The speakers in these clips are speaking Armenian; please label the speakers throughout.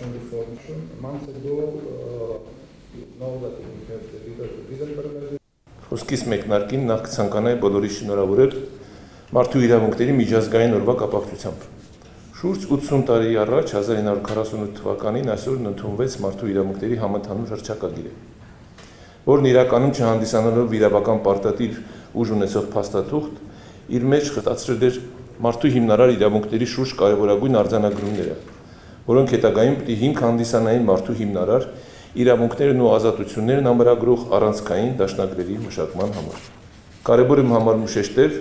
Speaker 1: on this solution. Months ago, now that we have the legal parameters.
Speaker 2: Խոսքից մեկնարկին նախ կցանկանայի բոլորի շնորհավորել մարդու իրավունքների միջազգային օրվա կապակցությամբ։ Շուրջ 80 տարի առաջ 1948 թվականին այսօրն ընդունվեց մարդու իրավունքների համընդհանուր հռչակագիրը, որն իրականում չհանդիսանալով իրավական պարտադիր ուժ ունեցող փաստաթուղթ, իր մեջ խտացրել էր մարդու հիմնարար իրավունքների շուրջ կարևորագույն արձանագրումները, որոնք հետագայում պիտի հիմք հանդիսանային մարդու հիմնարար իրավունքներն ու ազատություններն ամրագրող առանցքային դաշնագրերի մշակման համար։ Կարևոր եմ համարում շեշտել,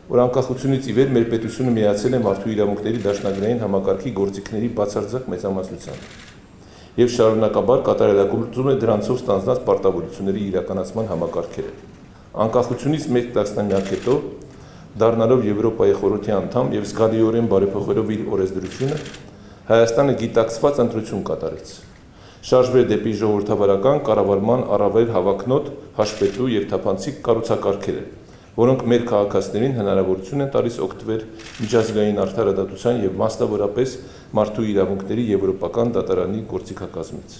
Speaker 2: որ անկախությունից ի վեր մեր պետությունը միացել է մարդու իրավունքների դաշնագրային համակարգի գործիքների բացարձակ մեծամասնությանը եւ շարունակաբար կատարելագործում է դրանցով ստանձնած պարտավորությունների իրականացման համակարգերը։ Անկախությունից մեկ տասնամյակ հետո, դառնալով Եվրոպայի խորհրդի անդամ եւ զգալիորեն բարեփոխելով իր օրենսդրությունը, Հայաստանը գիտակցված ընտրություն կատարեց։ Շարժվել դեպի ժողովրդավարական կառավարման առավել հավակնոտ, հաշվետու եւ թափանցիկ կառուցակարգերը, որոնք մեր քաղաքացիներին հնարավորություն են տալիս օգտվել միջազգային արդարադատության եւ մասնավորապես մարդու իրավունքների եվրոպական դատարանի գործիքակազմից։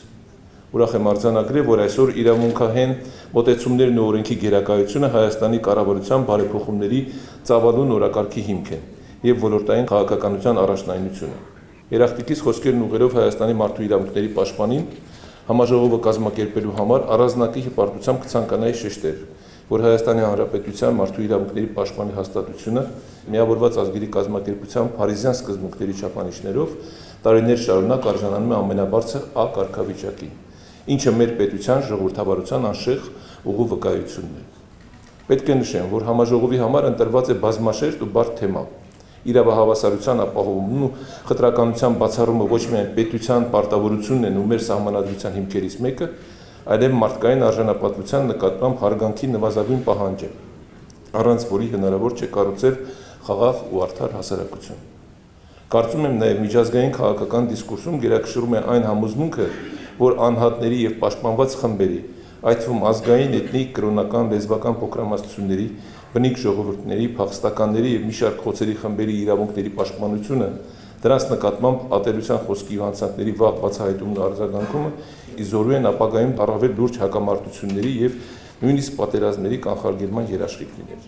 Speaker 2: Ուրախ եմ արձանագրել, որ այսօր իրավունքահեն մոտեցումներն ու օրենքի գերակայությունը Հայաստանի կառավարության բարեփոխումների ծավալուն օրակարգի հիմք են եւ ոլորտային քաղաքականության առաջնայնությունը։ Երախտիկից խոսքերն ուղղելով Հայաստանի մարդու իրավունքների պաշտպանին համաժողովը կազմակերպելու համար առանձնակի հպարտությամբ կցանկանայի շեշտել, որ Հայաստանի Հանրապետության մարդու իրավունքների պաշտպանի հաստատությունը միավորված ազգերի կազմակերպության փարիզյան սկզբունքների չափանիշներով տարիներ շարունակ արժանանում է ամենաբարձր A կարգավիճակին, ինչը մեր պետության ժողովրդավարության անշեղ ուղու վկայությունն է։ Պետք է նշեմ, որ համաժողովի համար ընտրված է բազմաշերտ ու բարդ թեմա։ Իրավահավասարության ապահովումն ու խտրականության բացառումը ոչ միայն պետության պարտավորությունն են ու մեր սահմանադրության հիմքերից մեկը, այլև մարդկային արժանապատվության նկատմամբ հարգանքի նվազագույն պահանջ է, առանց որի հնարավոր չէ կառուցել խաղաղ ու արդար հասարակություն։ Կարծում եմ նաև միջազգային քաղաքական դիսկուրսում գերակշռում է այն համոզմունքը, որ անհատների եւ պաշտպանված խմբերի, այդ թվում ազգային, էթնիկ, կրոնական, լեզվական փոքրամասնությունների, բնիկ ժողովուրդների, փախստականների եւ մի շարք խոցերի խմբերի իրավունքների պաշտպանությունը, դրանց նկատմամբ ատելության խոսքի ու հանցանքների վաղ բացահայտումն ու արձագանքումը իզորու են ապագայում առավել լուրջ հակամարտությունների եւ նույնիսկ պատերազմների կանխարգելման երաշխիք լինել։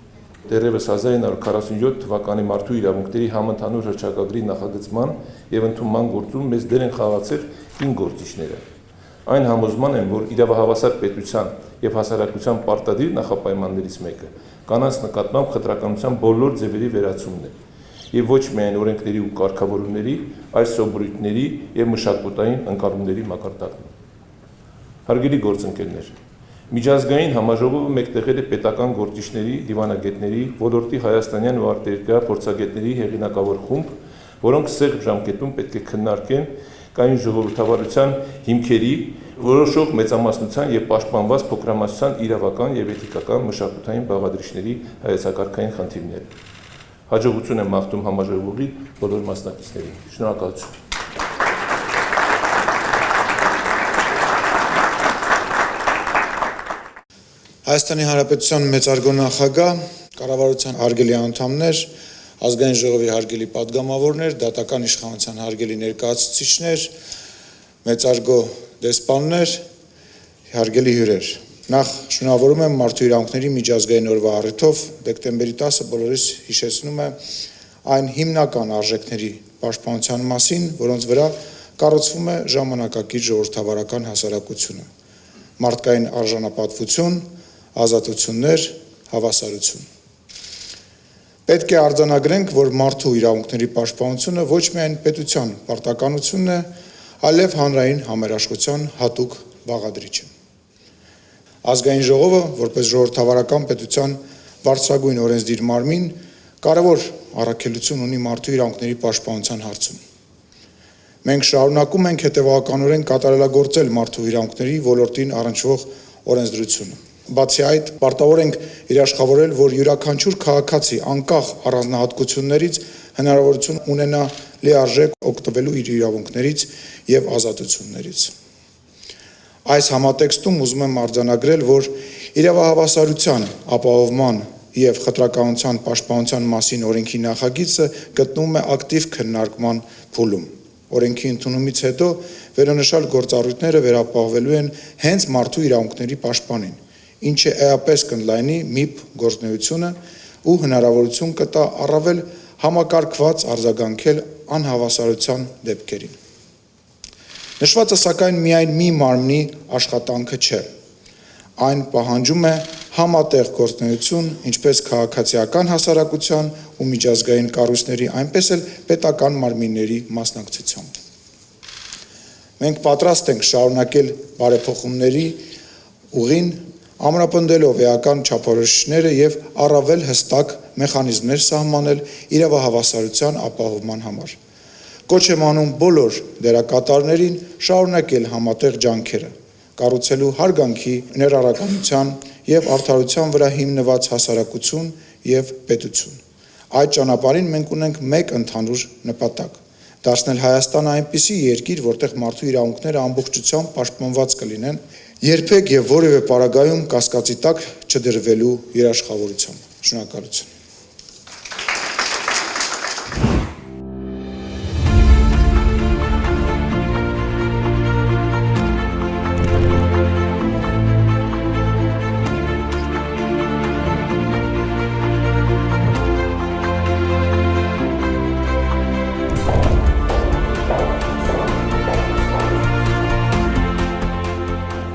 Speaker 2: Դեռևս 1947 թվականի մարդու իրավունքների համընդհանուր հռչակագրի նախագծման եւ ընդունման գործում մեծ դեր են խաղացել 5 գործիչները։ Այն համոզման են, որ իրավահավասար պետության եւ հասարակության պարտադիր նախապայմաններից մեկը կանանց նկատմամբ խտրականության բոլոր ձևերի վերացումն է եւ ոչ միայն օրենքների ու կարգավորումների, այլ սովորույթների եւ մշակութային ընկալումների մակարդակն։ Հարգելի գործընկերներ, միջազգային համաժողովը մեկտեղել է պետական գործիչների, դիվանագետների, ոլորտի հայաստանյան ու արտերկրյա փորձագետների հեղինակավոր խումբ, որոնք սեղմ ժամկետում պետք է քննարկեն կային ժողովրդավարության հիմքերի, որոշող մեծամասնության եւ պաշտպանված փոքրամասնության իրավական եւ էթիկական մշակութային բաղադրիչների հայեցակարգային խնդիրները։ Հաջողություն եմ մաղթում համաժողովի բոլոր մասնակիցներին։ Շնորհակալություն։
Speaker 3: Հայաստանի Հանրապետության մեծարգո նախագահ, կառավարության հարգելի անդամներ, ազգային ժողովի հարգելի պատգամավորներ, դատական իշխանության հարգելի ներկայացուցիչներ, մեծարգո դեսպաններ, հարգելի հյուրեր։ Նախ շնորհավորում եմ մարդու իրավունքների միջազգային օրվա առիթով դեկտեմբերի 10-ը բոլորիս հիշեցնում է այն հիմնական արժեքների պաշտպանության մասին, որոնց վրա կառուցվում է ժամանակակից ժողովրդավարական հասարակությունը։ Մարդկային արժանապատվություն, ազատություններ, հավասարություն։ Պետք է արձանագրենք, որ մարդու իրավունքների պաշտպանությունը ոչ միայն պետության պարտականությունն է, այլև հանրային համերաշխության հատուկ բաղադրիչ է։ Ազգային ժողովը, որպես ժողովրդավարական պետության բարձրագույն օրենսդիր մարմին, կարևոր առաքելություն ունի մարդու իրավունքների պաշտպանության հարցում։ Մենք շարունակում ենք հետևականորեն կատարելագործել մարդու իրավունքների ոլորտին առնչվող օրենսդրությունը։ Բացի այդ, պարտավոր ենք երաշխավորել, որ յուրաքանչյուր քաղաքացի անկախ առանձնահատկություններից հնարավորություն ունենա լիարժեք օգտվելու իր իրավունքներից եւ ազատություններից։ Այս համատեքստում ուզում եմ արձանագրել, որ իրավահավասարության ապահովման եւ խտրականության պաշտպանության մասին օրենքի նախագիծը գտնվում է ակտիվ քննարկման փուլում։ օրենքի ընդունումից հետո վերոնշյալ գործառույթները վերապահովելու են հենց մարդու իրավունքների պաշտպանին, ինչը էապես կընդլայնի MIP գործունեությունը ու հնարավորություն կտա առավել համակարգված արձագանքել անհավասարության դեպքերին։ Նշվածը սակայն միայն մի մարմնի աշխատանքը չէ։ Այն պահանջում է համատեղ գործունեություն ինչպես քաղաքացիական հասարակության ու միջազգային կառույցների, այնպես էլ պետական մարմինների մասնակցությամբ։ Մենք պատրաստ ենք շարունակել բարեփոխումների ուղին, ամրապնդելով էական չափորոշիչները եւ առավել հստակ մեխանիզմներ սահմանել իրավահավասարության ապահովման համար։ Կոչ եմ անում բոլոր դերակատարներին շարունակել համատեղ ջանքերը, կառուցելու հարգանքի, ներառականության եւ արդարության վրա հիմնված հասարակություն եւ պետություն։ Այդ ճանապարհին մենք ունենք մեկ ընդհանուր նպատակ՝ դարձնել Հայաստանը այնպիսի երկիր, որտեղ մարդու իրավունքները ամբողջությամբ պաշտպանված կլինեն, երբեք եւ որևէ պարագայում կասկածի տակ չդրվելու երաշխավորությամբ։ Շնորհակալություն։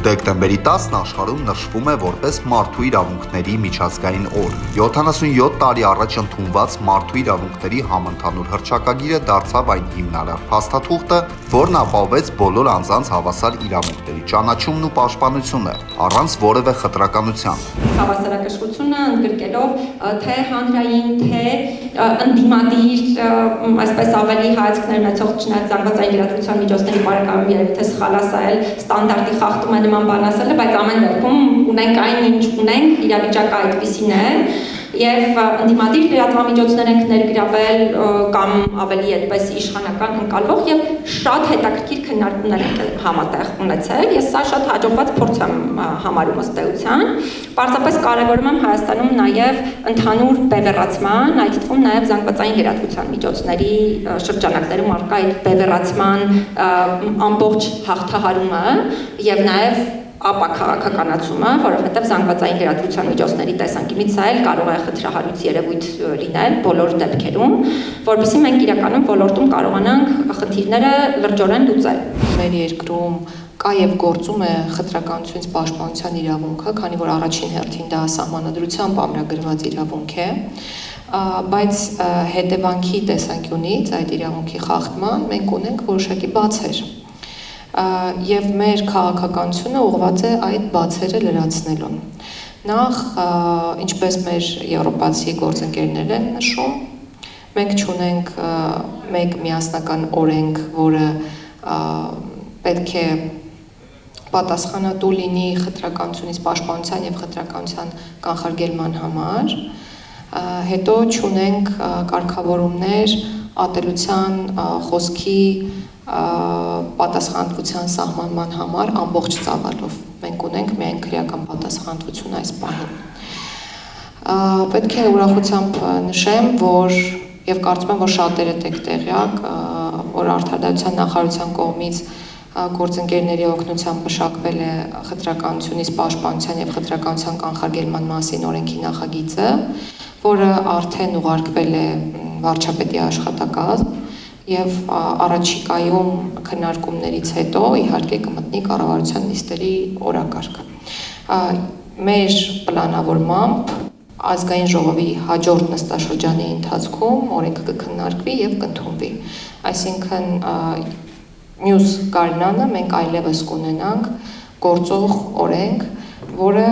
Speaker 4: Դեկտեմբերի 10-ն աշխարհում նշվում է որպես Մարդու իրավունքների միջազգային օր։ 77 տարի առաջ ընդունված Մարդու իրավունքների համընդհանուր հռչակագիրը դարձավ այն հիմնարար փաստաթուղթը, որն ապահովեց բոլոր անձանց հավասար իրավունքների ճանաչումն ու պաշտպանությունը, առանց որևէ խտրականության։
Speaker 5: Հավասարակշռությունը ընդգրկելով թե հանրային, թե ընդդիմադիր, այսպես ավելի հայացքներ ունեցող չնայած զանգվածային լրատվության միջոցների բարեկամում երևի թե սխալ ասել, ստանդարտի խախտում է նման բան ասելը, բայց ամեն դեպքում ունենք այն, ինչ ունենք, իրավիճակը այդպիսին է, եւ ընդդիմադիր լրատվամիջոցներ ենք ներգրավել կամ ավելի այդպես իշխանական ընկալվող եւ շատ հետաքրքիր քննարկումներ ենք համատեղ ունեցել։ Ես սա շատ հաջողված փորձ եմ համարում ըստ էության։ Պարզապես կարևորում եմ Հայաստանում նաեւ ընդհանուր բևեռացման, այդ թվում նաեւ զանգվածային լրատվության միջոցների շրջանակներում առկա այդ բևեռացման ամբողջ հաղթահարումը եւ նաեւ ապա քաղաքականացումը, որովհետև զանգվածային լրատվության միջոցների տեսանկյունից սա էլ կարող է խնդրահարույց երևույթ լինել բոլոր դեպքերում, որովհետև մենք իրականում ոլորտում կարողանանք խնդիրները լրջորեն լուծել։
Speaker 6: Մեր երկրում կա եւ գործում է խտրականությունից պաշտպանության իրավունքը, քանի որ առաջին հերթին դա սահմանադրությամբ ամրագրված իրավունք է, բայց հետևանքի տեսանկյունից այդ իրավունքի խախտման մենք ունենք որոշակի բացեր։ Եվ մեր քաղաքականությունը ուղղված է այդ բացերը լրացնելուն։ Նախ, ինչպես մեր եվրոպացի գործընկերներ են նշում, մենք չունենք մեկ միասնական օրենք, որը պետք է պատասխանատու լինի խտրականությունից պաշտպանության եւ խտրականության կանխարգելման համար, հետո չունենք կարգավորումներ ատելության, խոսքի պատասխանատվության սահմանման համար ամբողջ ծավալով։ Մենք ունենք միայն քրեական պատասխանատվություն այս պահին։ Պետք է ուրախությամբ նշեմ, որ եւ կարծում եմ, որ շատերը եք տեղյակ, որ Արդարադատության նախարարության կողմից գործընկերների օգնությամբ մշակվել է խտրականությունից պաշտպանության եւ խտրականության կանխարգելման մասին օրենքի նախագիծը, որը արդեն ուղարկվել է վարչապետի աշխատակազմ եւ առաջիկայում քննարկումներից հետո իհարկե կմտնի կառավարության նիստերի օրակարգը։ Մեր պլանավորմամբ ազգային ժողովի հաջորդ նստաշրջանի ընթացքում օրենքը կքննարկվի եւ կընդունվի։ Այսինքն մյուս գարնանը մենք այլևս կունենանք գործող օրենք, որը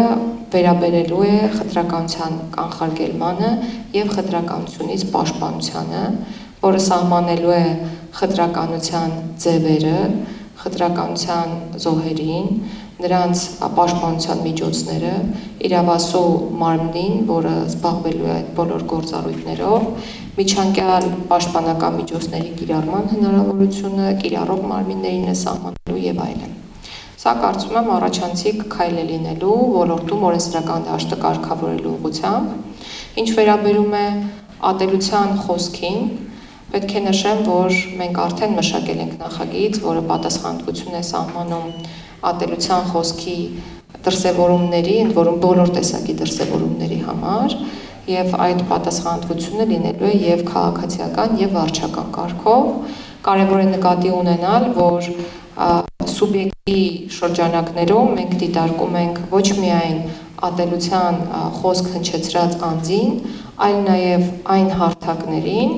Speaker 6: վերաբերելու է խտրականության կանխարգելմանը եւ խտրականությունից պաշտպանությանը, որը սահմանելու է խտրականության ձևերը, խտրականության զոհերին, նրանց պաշտպանության միջոցները, իրավասու մարմնին, որը զբաղվելու է այդ բոլոր գործառույթներով, միջանկյալ պաշտպանական միջոցների կիրառման հնարավորությունը, կիրառող մարմիններին է սահմանելու եւ այլն։ Սա կարծում եմ առաջանցիկ քայլ է լինելու ոլորտում օրենսդրական դաշտը կարգավորելու ուղղությամբ, ինչ վերաբերում է ատելության խոսքին, Պետք է նշեմ, որ մենք արդեն մշակել ենք նախագիծ, որը պատասխանատվություն է սահմանում ատելության խոսքի դրսևորումների, ընդ որում բոլոր տեսակի դրսևորումների համար, եւ այդ պատասխանատվությունը լինելու է եւ քաղաքացիական եւ վարչական կարգով։ Կարևոր է նկատի ունենալ, որ սուբյեկտի շրջանակներում մենք դիտարկում ենք ոչ միայն ատելության խոսք հնչեցրած անձին, այլ նաեւ այն հարթակներին,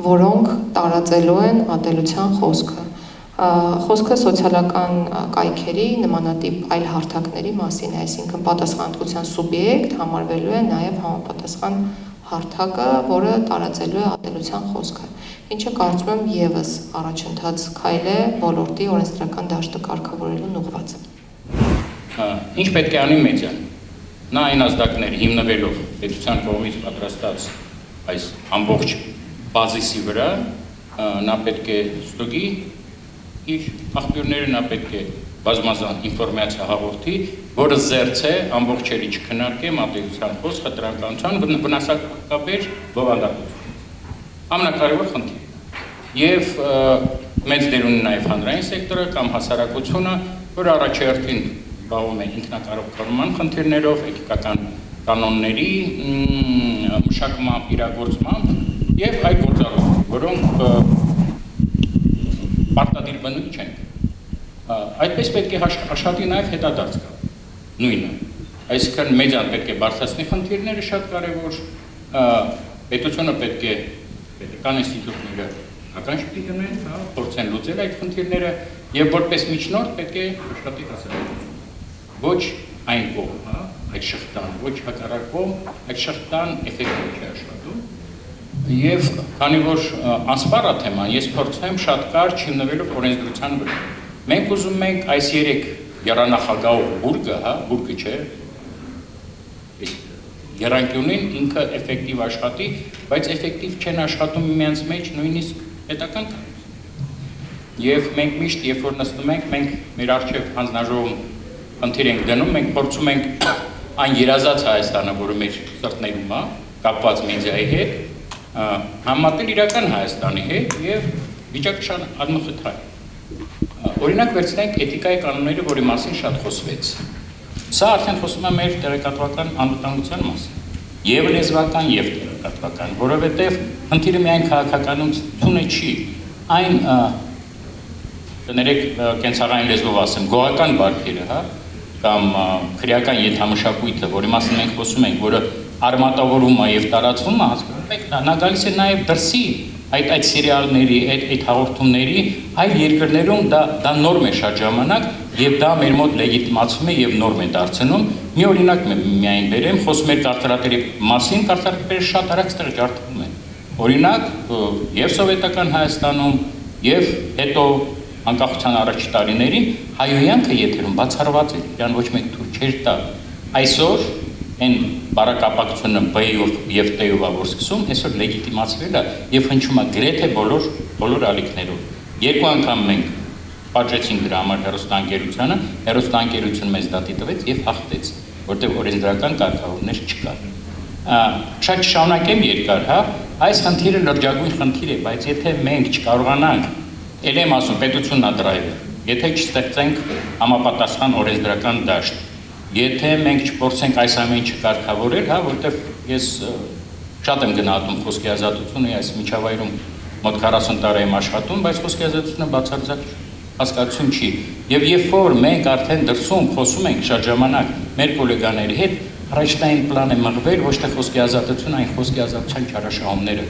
Speaker 6: որոնք տարածելու են ատելության խոսքը։ Խոսքը սոցիալական կայքերի նմանատիպ այլ հարթակների մասին է, այսինքն պատասխանատվության սուբյեկտ համարվելու է նաև համապատասխան հարթակը, որը տարածելու է ատելության խոսքը, ինչը կարծում եմ եւս առաջընթաց քայլ է ոլորտի օրենսդրական դաշտը կարգավորելուն ուղղված։
Speaker 7: Ինչ պետք է անի մեդիան։ Նա այն ազդակներ հիմնվելով պետության կողմից պատրաստած այս ամբողջ բազիսի վրա, նա պետք է ստուգի իր աղբյուրները, նա պետք է բազմազան ինֆորմացիա հաղորդի, որը զերծ է ամբողջերի չքննարկեմ ատելության խոսքը տրամաբանության վնասակաբեր բովանդակություն։ Ամենակարևոր խնդիրը։ Եվ մեծ դեր ունի նաև հանրային սեկտորը կամ հասարակությունը, որ առաջերտին զբաղվում է ինքնակառավարման խնդիրներով, էթիկական կանոնների մշակմամբ, իրագործմամբ եւ այլ գործառույթներ, որոնք պարտադիր բնույթ չեն։ Այդպես պետք է աշխատի նաև հետադարձ կա, նույնը։ Այսինքն մեդիան պետք է բարձրացնի խնդիրները շատ կարևոր, պետությունը պետք է պետական ինստիտուտները ականջ պիտի դնեն, փորձեն լուծել այդ խնդիրները եւ որպես միջնորդ պետք է աշխատի հասարակությունը։ Ոչ այն կողմ, այդ շղթան, ոչ հակառակ կողմ, այդ շղթան էֆեկտիվ չի աշխատում։ Եվ քանի որ անսպառ է թեման, ես փորձեմ շատ կարճ հիմնվելով օրենսդրության վրա։ Մենք ուզում ենք այս 3 եռանախագահ բուրգը, բուրգը չէ, եռանկյունին ինքը էֆեկտիվ աշխատի, բայց էֆեկտիվ չեն աշխատում միմյանց մեջ նույնիսկ պետական կառույցները։ Եվ մենք միշտ, երբ որ նստում ենք, մենք մեր առջև հանձնաժողովում խնդիր ենք դնում, մենք փորձում ենք այն երազած Հայաստանը, որը մեր սրտներում է, կապված մեդիայի հետ, համատել իրական Հայաստանի հետ եւ վիճակը շատ անմխիթար է։ Օրինակ վերցնենք էթիկայի կանոնները, որի մասին շատ խոսվեց։ Սա արդեն խոսում է մեր տեղեկատվական անվտանգության մասին, եւ լեզվական եւ տեղեկատվական, որովհետեւ խնդիրը միայն քաղաքականությունը չի, այն կներեք կենցաղային լեզվով ասեմ, գոհական բարքերը, կամ քրեական ենթամշակույթը, որի մասին մենք խոսում ենք, որը արմատավորում է եւ տարածվում է, հասկանում եք, նա գալիս է նաեւ դրսի այդ սերիալների, այդ հաղորդումների այլ երկրներում դա նորմ է շատ ժամանակ եւ դա մեր մոտ լեգիտիմացվում է եւ նորմ է դարձնում։ Մի օրինակ միայն բերեմ, խոսում ենք կարծրատերի մասին, կարծրատերը շատ արագ ստեղ ջարդվում են։ Օրինակ, եւ սովետական Հայաստանում, եւ հետո անկախության առաջի տարիներին հայոյանքը եթերում բացառված էր, իրան ոչ մեկ թույլ չէր տա։ Այսօր այն բարակապակցությունը B-ով եւ T-ով որ սկսում, այսօր լեգիտիմացվել է եւ հնչում է գրեթե բոլոր ալիքներով։ Երկու անգամ մենք պատժեցինք դրա համար հեռուստաընկերությանը, հեռուստաընկերությունը մեզ դատի տվեց եւ հաղթեց, որտեղ օրենսդրական կարգավորումներ չկար։ Շատ շարունակեմ երկար, այս խնդիրը լրջագույն խնդիր է, բայց եթե մենք չկարողանանք, ել եմ ասում, պետությունն է դրայվը, եթե չստեղծենք համապատասխան օրենսդրական դաշտ, եթե մենք չփորձենք այս ամեն ինչը կարգավորել, որտեղ ես շատ եմ գնահատում խոսքի ազատությունը, այս միջավայրում մոտ 40 տարի եմ աշխատում, բայց խոսքի ազատությունը բացարձակ հասկացություն չի։ Եվ երբ որ մենք արդեն դրսում խոսում ենք շատ ժամանակ մեր գոլեգաների հետ, առաջնային պլան է մղվել ոչ թե խոսքի ազատություն, այն խոսքի ազատության չարաշահումները,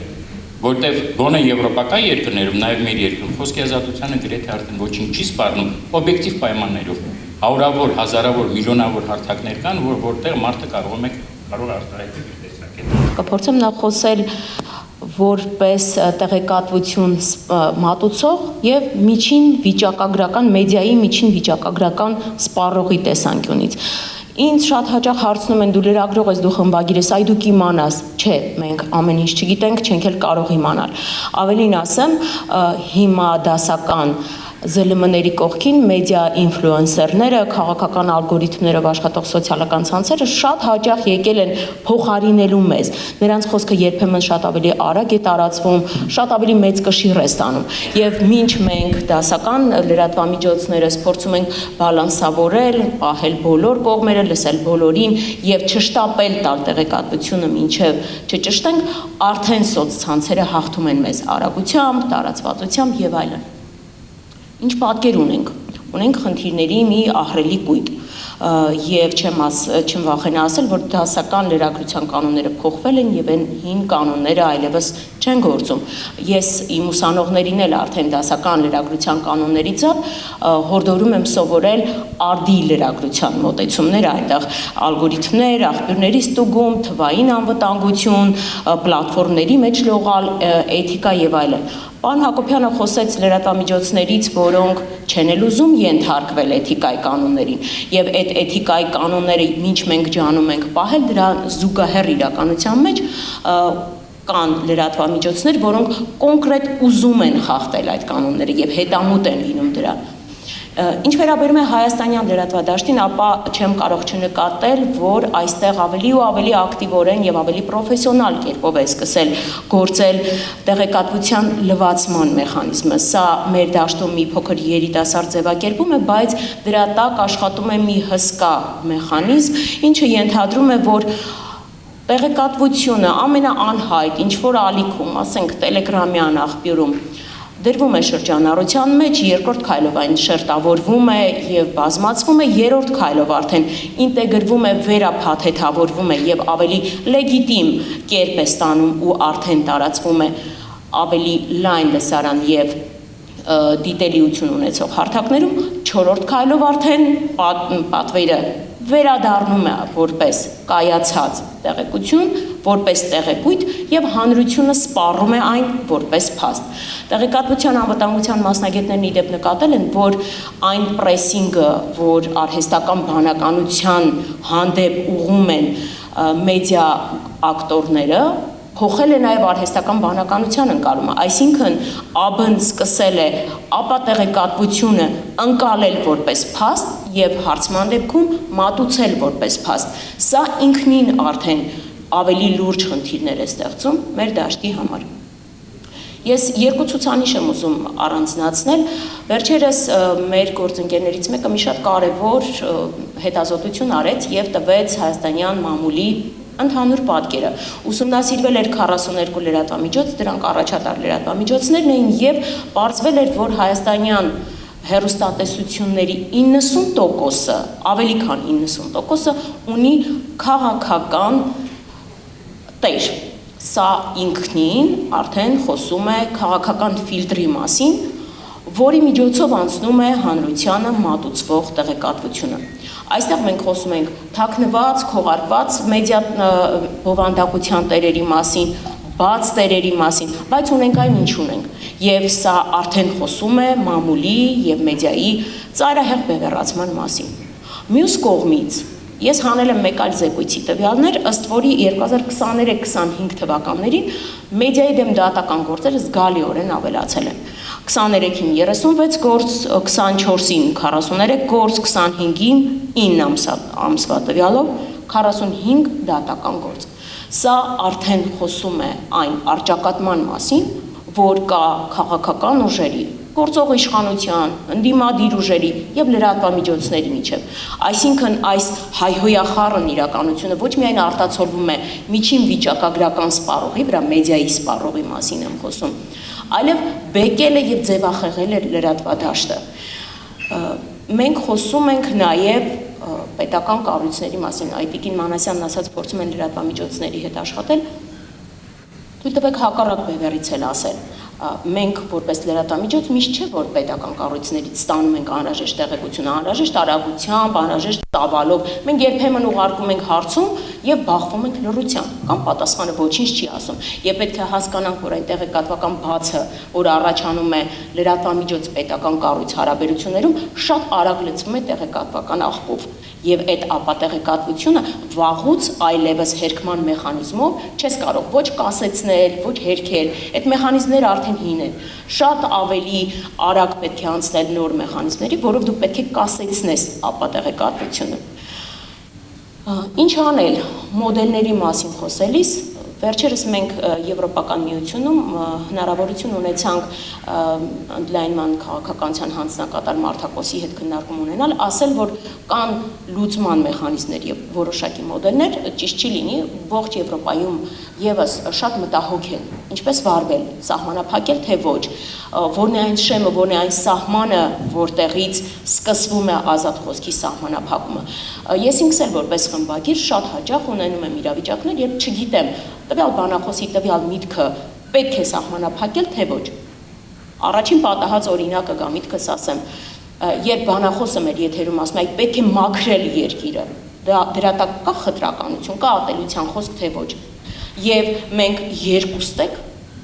Speaker 7: որտեղ գոնե եվրոպական երկրներում, նաև մեր երկրում խոսքի ազատությանը գրեթե արդեն ոչինչ չի սպառնում, օբյեկտիվ պայմաններով, հարյուրավոր, հազարավոր, միլիոնավոր հարթակներ կան, որտեղ մարդը կարող արտահայտել իր տեսակետը։
Speaker 8: Կփորձեմ նախ խոսել որպես տեղեկատվություն մատուցող եւ միջին վիճակագրական մեդիայի միջին վիճակագրական սպառողի տեսանկյունից։ Ինձ շատ հաճախ հարցնում են դու լրագրող ես, դու խմբագիր ես, այ դու կիմանաս, չէ, մենք ամեն ինչ չգիտենք, չենք էլ կարող իմանալ։ Ավելին ասեմ, հիմա դասական ԶԼՄ-ների կողքին մեդիա ինֆլուենսերները, քաղաքական ալգորիթմներով աշխատող սոցիալական ցանցերը շատ հաճախ եկել են փոխարինելու մեզ։ Նրանց խոսքը երբեմն շատ ավելի արագ է տարածվում, շատ ավելի մեծ կշիռ է ստանում։ Եվ մինչ մենք դասական լրատվամիջոցներս փորձում ենք բալանսավորել, պահել բոլոր կողմերը, լսել բոլորին եւ չշտապել տալ տեղեկատվությունը մինչեւ չճշտենք, արդեն սոցցանցերը հաղթում են մեզ արագությամբ, տարածվածությամբ եւ այլն։ Ինչ պատկեր ունենք։ Ունենք խնդիրների մի ահռելի կույտ եւ չեմ վախենա ասել, որ դասական լրագրության կանոնները փոխվել են եւ այն հին կանոնները այլևս չեն գործում։ Ես իմ ուսանողներին էլ արդեն դասական լրագրության կանոններից հորդորում եմ սովորել արդի լրագրության մոտեցումները, այնտեղ ալգորիթմներ, աղբյուրների ստուգում, թվային անվտանգություն, պլատֆորմների մեջ լողալ, էթիկա եւ այլն։ Պարոն Հակոբյանը խոսեց լրատվամիջոցներից, որոնք չեն էլ ուզում ենթարկվել էթիկայի կանոններին, եւ այդ էթիկայի կանոնները ինչ մենք ջանում ենք պահել, դրա զուգահեռ իրականության մեջ կան լրատվամիջոցներ, որոնք կոնկրետ ուզում են խախտել այդ կանոնները եւ հետամուտ են լինում դրան։ Ինչ վերաբերում է հայաստանյան լրատվադաշտին, ապա չեմ կարող չնկատել, որ այստեղ ավելի ու ավելի ակտիվորեն եւ ավելի պրոֆեսիոնալ կերպով է սկսել գործել տեղեկատվության լվացման մեխանիզմը։ Սա մեր դաշտում մի փոքր երիտասարդ ձևակերպում է, բայց դրա տակ աշխատում է մի հսկա մեխանիզմ, ինչը ենթադրում է, որ տեղեկատվությունը ամենաանհայտ, ինչ որ ալիքում, ասենք Telegram-յան աղբյուրում դրվում է շրջանառության մեջ, երկրորդ քայլով այն շերտավորվում է եւ բազմացվում է, երրորդ քայլով արդեն ինտեգրվում է, վերափաթեթավորվում է եւ ավելի լեգիտիմ կերպ է ստանում ու արդեն տարածվում է ավելի լայն լսարան եւ դիտելիություն ունեցող հարթակներում, չորրորդ քայլով արդեն պատվերը վերադառնում է որպես կայացած տեղեկություն, որպես տեղեկույթ եւ հանրությունը սպառում է այն որպես փաստ։ Տեղեկատվության անվտանգության մասնագետներն ի դեպ նկատել են, որ այն պրեսինգը, որ արհեստական բանականության հանդեպ ուղղում են մեդիա ակտորները, փոխել է նաև արհեստական բանականության ընկալումը, այսինքն ԱԲ-ն սկսել է ապա տեղեկատվությունը ընկալել որպես փաստ եւ հարցման դեպքում մատուցել որպես փաստ։ Սա ինքնին արդեն ավելի լուրջ խնդիրներ է ստեղծում մեր դաշտի համար։ Ես երկու ցուցանիշ եմ ուզում առանձնացնել։ Վերջերս մեր գործընկերներից մեկը մի շատ կարևոր հետազոտություն արեց եւ տվեց հայաստանյան մամուլի ընդհանուր պատկերը։ Ուսումնասիրվել էր 42 լրատվամիջոց, դրանք առաջատար լրատվամիջոցներն էին եւ պարզվել էր, որ հայաստանյան հեռուստատեսությունների 90%-ը, ավելի քան 90%-ը ունի քաղաքական տեր։ Սա ինքնին արդեն խոսում է քաղաքական ֆիլտրի մասին, որի միջոցով անցնում է հանրությանը մատուցվող տեղեկատվությունը։ Այստեղ մենք խոսում ենք թաքնված, քողարկված մեդիա բովանդակության տերերի մասին, բաց տերերի մասին, բայց ունենք այն ինչ ունենք։ Եվ սա արդեն խոսում է մամուլի եւ մեդիայի ծայրահեղ բևեռացման մասին։ Մյուս կողմից ես հանել եմ մեկ այլ զեկույցի տվյալներ, ըստ որի 2023-25 թվականներին մեդիայի դեմ դատական գործերը զգալիորեն ավելացել են։ 23-ին 36 գործ, 24-ին 43 գործ, 25-ին 9 ամսվա տվյալով 45 դատական գործ։ Սա արդեն խոսում է այն առճակատման մասին, որ կա քաղաքական ուժերի, գործող իշխանության, ընդդիմադիր ուժերի եւ լրատվամիջոցների միջեւ։ Այսինքն այս հայհոյախառն իրականությունը ոչ միայն արտացոլվում է միջին վիճակագրական սպառողի վրա, մեդիայի սպառողի մասին եմ խոսում, այլև բեկել է եւ ձևախեղել է լրատվադաշտը։ Մենք խոսում ենք նաեւ պետական կառույցների մասին, Այտիկին Մանասյանն ասաց, փորձում են լրատվամիջոցների հետ աշխատել, թույլ տվեք հակառակ բևեռից էլ ասել։ Մենք որպես լրատվամիջոց միշտ չէ, որ պետական կառույցներից ստանում ենք անհրաժեշտ տեղեկություն, անհրաժեշտ արագությամբ, անհրաժեշտ տավալով։ Մենք երբեմն ուղարկում ենք հարցում եւ բախվում ենք լռությամբ, կամ պատասխանը ոչինչ չի ասում։ Եվ պետք է հասկանանք, որ այն տեղեկատվական բացը, որ առաջանում է լրատվամիջոց պետական կառույց հարաբերություններում, շատ արագ լցվում է տեղեկատվական աղբով։ Եվ այդ ապատեղեկատվությունը վաղուց այլևս հերկման մեխանիզմով չես կարող ոչ կասեցնել, ոչ հերքել, այդ մեխանիզմները արդեն հին են, շատ ավելի արագ պետք է անցնել նոր մեխանիզմների, որով դու պետք է կասեցնես ապատեղեկատվությունը։ Ինչ անել մոդելների մասին խոսելիս, վերջերս մենք Եվրոպական միությունում հնարավորություն ունեցանք ընդլայնման քաղաքականության հանձնակատար Մարտակոսի հետ քննարկում ունենալ, ասել, որ կան լուծման մեխանիզմներ եւ որոշակի մոդելներ, ճիշտ չի լինի, ողջ Եվրոպայում եւս շատ մտահոգ են, ինչպես վարվել, սահմանափակել թե ոչ, որն է այն շեմը, որն է այն սահմանը, որտեղից սկսվում է ազատ խոսքի սահմանափակումը։ Ես ինքս էլ որպես խմբագիր շատ հաճախ ունենում եմ իրավիճակներ, երբ չգիտեմ տվյալ բանախոսի տվյալ միտքը պետք է սահմանափակել թե ոչ։ Առաջին պատահած օրինակը գա միտքս ասեմ, երբ բանախոսը մեր եթերում ասում է, պետք է մաքրել երկիրը, դրա տակ կա խտրականություն, կա ատելության խոսք թե ոչ։ Եվ մենք երկուստեք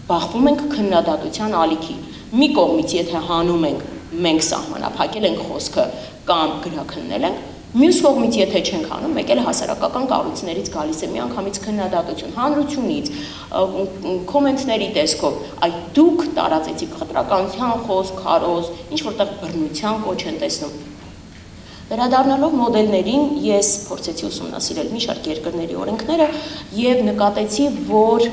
Speaker 8: բախվում ենք քննադատության ալիքի։ Մի կողմից եթե հանում ենք, մենք սահմանափակել ենք խոսքը կամ գրաքննել ենք, մյուս կողմից եթե չենք հանում, մեկ էլ հասարակական կառույցներից գալիս է միանգամից քննադատություն, հանրությունից, կոմենտների տեսքով, այ դուք տարածեցիք խտրականության խոսք, քարոզ, ինչ որտեղ բռնության կոչ են տեսնում։ Վերադառնալով մոդելներին, ես փորձեցի ուսումնասիրել մի շարք երկրների օրենքները եւ նկատեցի, որ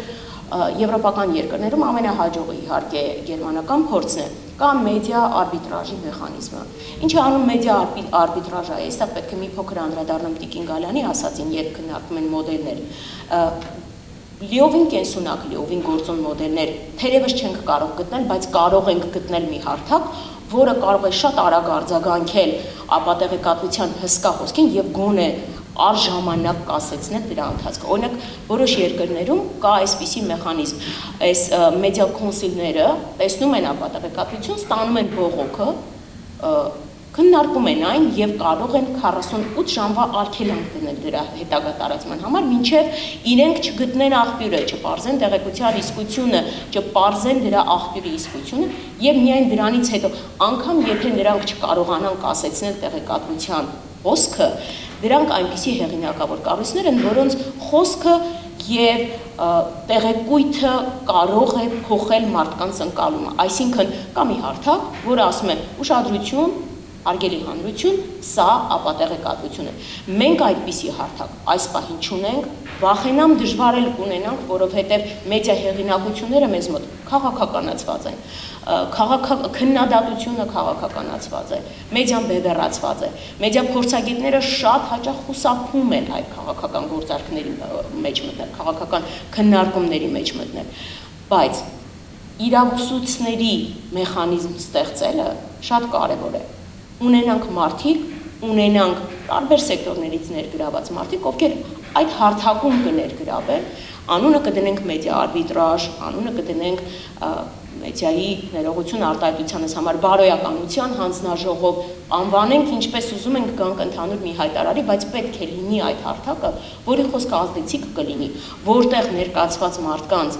Speaker 8: եվրոպական երկրներում ամենահաջողը իհարկե գերմանական փորձն է, կա մեդիա արբիտրաժի մեխանիզմը։ Ինչ է անում մեդիա արբիտրաժը, այստեղ պետք է մի փոքր անդրադառնամ Տիկին Գալյանի ասածին, երբ քննարկում են մոդելներ։ Լիովին կենսունակ, լիովին գործոն մոդելներ թերևս չենք կարող գտնել, բայց կարող ենք գտնել մի հարթակ, որը կարող է շատ արագ արձագանքել ապատեղեկատվության հսկա խոսքին եւ գոնե արժանանակ կասեցնել դրա ընթացքը։ Օրինակ, որոշ երկրներում կա այսպիսի մեխանիզմ, այս մեդիա կոնսիլները տեսնում են ապատեղեկատվություն, ստանում են բողոքը, քննարկում են այն եւ կարող են 48 ժամվա արգելանք դնել դրա հետագա տարածման համար, մինչեւ իրենք չգտնեն աղբյուրը, չպարզեն տեղեկության իսկությունը, չպարզեն դրա աղբյուրի իսկությունը եւ միայն դրանից հետո անգամ եթե նրանք չկարողանան կասեցնել տեղեկատվության խոսքը, դրանք այնպիսի հեղինակավոր կառույցներ են, որոնց խոսքը եւ տեղեկույթը կարող է փոխել մարդկանց ընկալումը, այսինքն կա մի հարթակ, որը ասում է ուշադրություն, արգելի հանրություն, սա ապատեղեկատվություն է։ Մենք այդպիսի հարթակ այս պահին չունենք, վախենամ դժվար էլ կունենանք, որովհետև մեդիա հեղինակությունները մեզ մոտ քաղաքականացված են, քննադատությունը քաղաքականացված է, մեդիան բևեռացված է, մեդիա փորձագետները շատ հաճախ խուսափում են այդ քաղաքական գործարքների մեջ մտնել, քաղաքական քննարկումների մեջ մտնել, բայց իրավուսուցների մեխանիզմ ստեղծելը շատ կարևոր է։ Ունենանք մարդիկ, ունենանք տարբեր սեկտորներից ներգրաված մարդիկ, ովքեր այդ հարթակում կներգրավեն, անունը կդնենք մեդիա արբիտրաժ, անունը կդնենք մեդիայի ներողություն արտահայտությանս համար բարոյականության հանձնաժողով, անվանենք ինչպես ուզում ենք գանք ընդհանուր մի հայտարարի, բայց պետք է լինի այդ հարթակը, որի խոսքը ազդեցիկ կլինի, որտեղ ներկայացված մարդկանց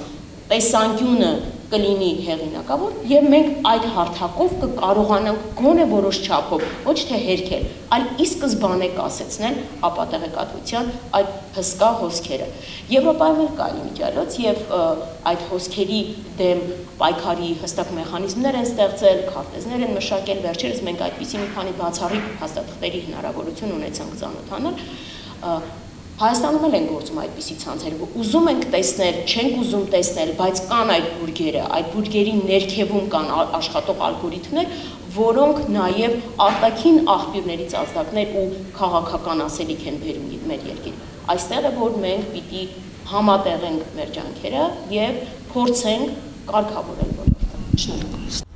Speaker 8: տեսանկյունը կլինի հեղինակավոր եւ մենք այդ հարթակով կկարողանանք գոնե որոշ չափով ոչ թե հերքել, այլ ի սկզբանե կասեցնել ապատեղեկատվության այդ հսկա հոսքերը։ Եվրոպայում էլ կա իմիջիալոց եւ այդ հոսքերի դեմ պայքարի հստակ մեխանիզմներ են ստեղծել, քարտեզներ են մշակել, վերջերս մենք այդպիսի մի քանի բացառիկ փաստաթղթերի հնարավորություն ունեցանք ծանոթանալ։ Հայաստանում էլ են գործում այդպիսի ցանցեր, ուզում ենք տեսնել, չենք ուզում տեսնել, բայց կան այդ բուրգերի ներքևում կան աշխատող ալգորիթմներ, որոնք նաև արտաքին աղբյուրներից ազդակներ ու քաղաքական ասելիք են բերում մեր երկիր։ Այստեղ է, որ մենք պիտի համատեղենք մեր ջանքերը եւ փորձենք կարգավորել ոլորտը։ Շնորհակալ եմ։